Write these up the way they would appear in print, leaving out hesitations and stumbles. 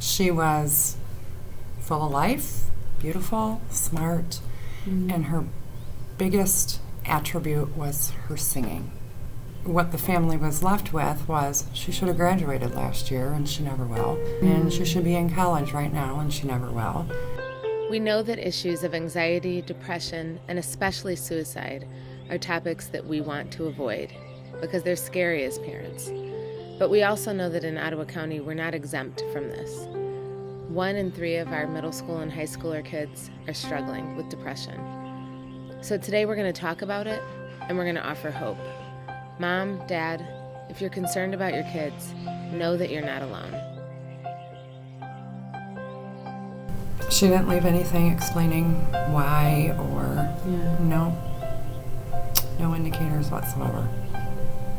She was full of life, beautiful, smart, and her biggest attribute was her singing. What the family was left with was she should have graduated last year and she never will, and she should be in college right now and she never will. We know that issues of anxiety, depression, and especially suicide are topics that we want to avoid because they're scary as parents. But we also know that in Ottawa County, we're not exempt from this. 1 in 3 of our middle school and high schooler kids are struggling with depression. So today we're going to talk about it and we're going to offer hope. Mom, Dad, if you're concerned about your kids, know that you're not alone. She didn't leave anything explaining why or no indicators whatsoever.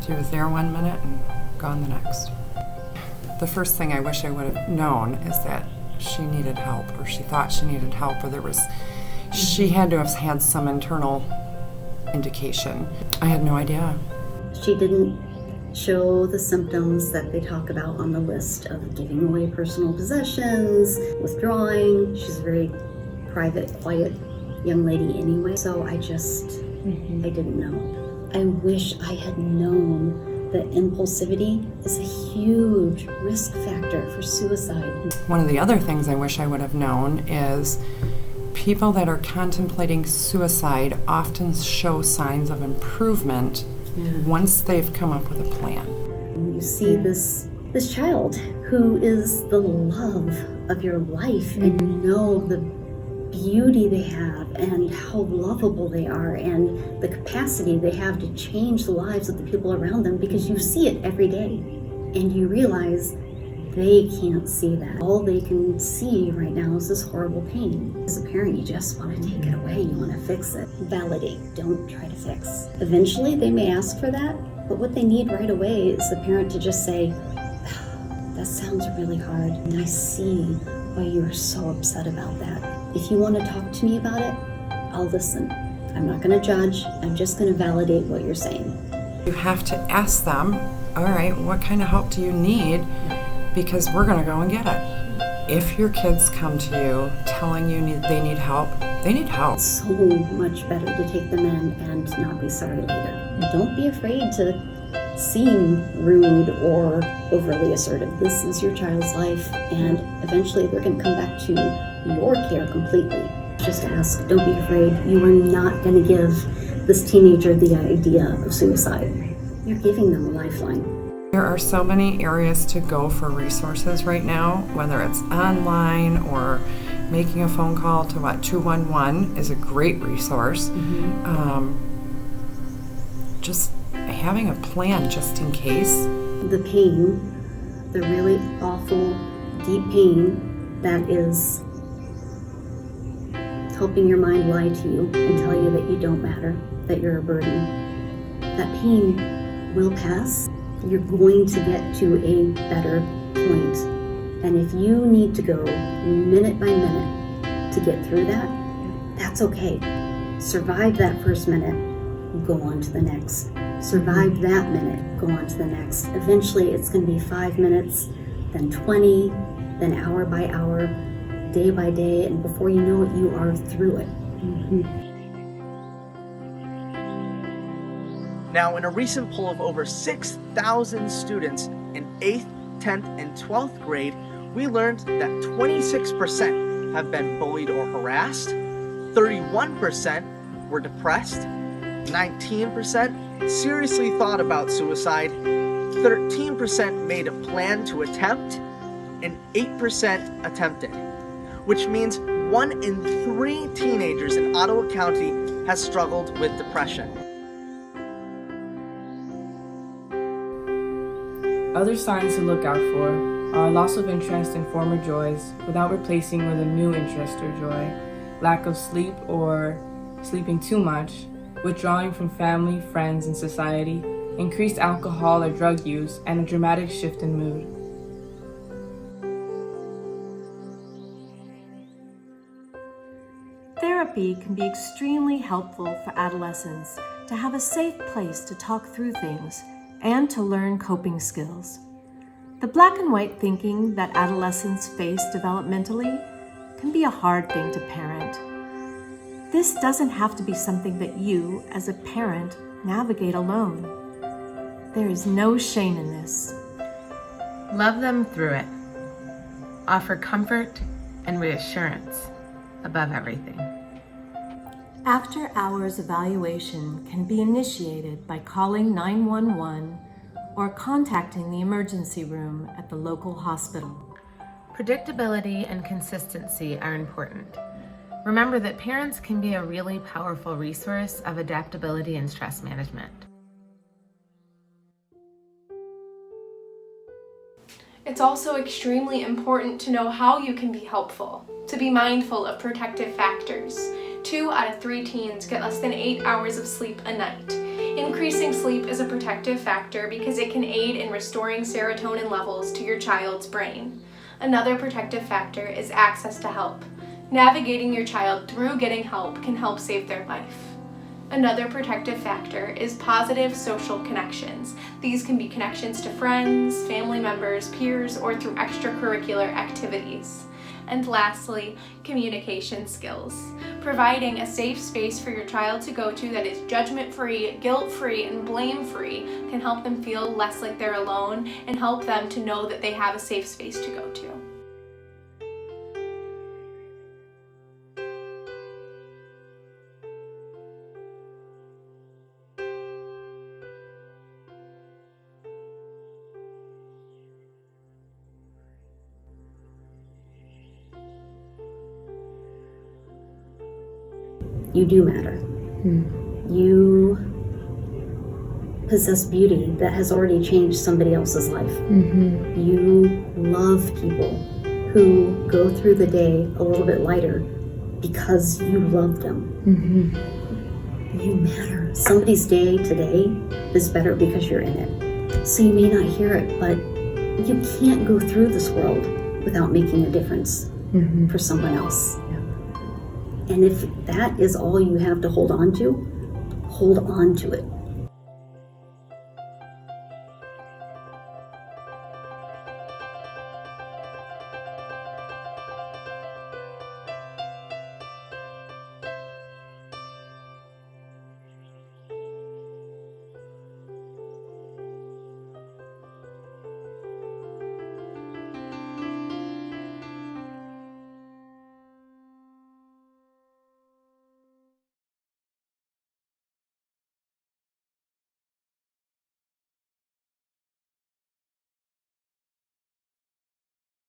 She was there 1 minute and gone the next. The first thing I wish I would have known is that she needed help, or she thought she needed help, or she had to have had some internal indication. I had no idea. She didn't show the symptoms that they talk about on the list of giving away personal possessions, withdrawing. She's a very private, quiet young lady anyway, so I didn't know. I wish I had known that impulsivity is a huge risk factor for suicide. One of the other things I wish I would have known is people that are contemplating suicide often show signs of improvement once they've come up with a plan. You see this child who is the love of your life, and you know the beauty they have and how lovable they are and the capacity they have to change the lives of the people around them, because you see it every day and you realize they can't see that. All they can see right now is this horrible pain. As a parent, you just want to take it away. You want to fix it. Validate, don't try to fix. Eventually, they may ask for that, but what they need right away is the parent to just say, that sounds really hard, and I see why you are so upset about that. If you want to talk to me about it, I'll listen. I'm not going to judge. I'm just going to validate what you're saying. You have to ask them, all right, what kind of help do you need? Because we're going to go and get it. If your kids come to you telling you they need help, they need help. It's so much better to take them in and not be sorry later. Don't be afraid to seem rude or overly assertive. This is your child's life, and eventually they're going to come back to your care completely. Just ask, don't be afraid. You are not going to give this teenager the idea of suicide. You're giving them a lifeline. There are so many areas to go for resources right now, whether it's online or making a phone call to 211 is a great resource. Just having a plan just in case. The pain, the really awful, deep pain that is helping your mind lie to you and tell you that you don't matter, that you're a burden. That pain will pass. You're going to get to a better point. And if you need to go minute by minute to get through that, that's okay. Survive that first minute, go on to the next. Survive that minute, go on to the next. Eventually it's going to be 5 minutes, then 20, then hour by hour, day by day, and before you know it, you are through it. Now, in a recent poll of over 6,000 students in 8th, 10th, and 12th grade, we learned that 26% have been bullied or harassed, 31% were depressed, 19% seriously thought about suicide, 13% made a plan to attempt, and 8% attempted, which means 1 in 3 teenagers in Ottawa County has struggled with depression. Other signs to look out for are loss of interest in former joys without replacing with a new interest or joy, lack of sleep or sleeping too much, withdrawing from family, friends, and society, increased alcohol or drug use, and a dramatic shift in mood. Therapy can be extremely helpful for adolescents to have a safe place to talk through things and to learn coping skills. The black and white thinking that adolescents face developmentally can be a hard thing to parent. This doesn't have to be something that you, as a parent, navigate alone. There is no shame in this. Love them through it. Offer comfort and reassurance above everything. After-hours evaluation can be initiated by calling 911 or contacting the emergency room at the local hospital. Predictability and consistency are important. Remember that parents can be a really powerful resource of adaptability and stress management. It's also extremely important to know how you can be helpful, to be mindful of protective factors. 2 out of 3 teens get less than 8 hours of sleep a night. Increasing sleep is a protective factor because it can aid in restoring serotonin levels to your child's brain. Another protective factor is access to help. Navigating your child through getting help can help save their life. Another protective factor is positive social connections. These can be connections to friends, family members, peers, or through extracurricular activities. And lastly, communication skills. Providing a safe space for your child to go to that is judgment-free, guilt-free, and blame-free can help them feel less like they're alone and help them to know that they have a safe space to go to. You do matter. You possess beauty that has already changed somebody else's life. You love people who go through the day a little bit lighter because you love them. You matter. Somebody's day today is better because you're in it. So you may not hear it, but you can't go through this world without making a difference for someone else. And if that is all you have to hold on to it.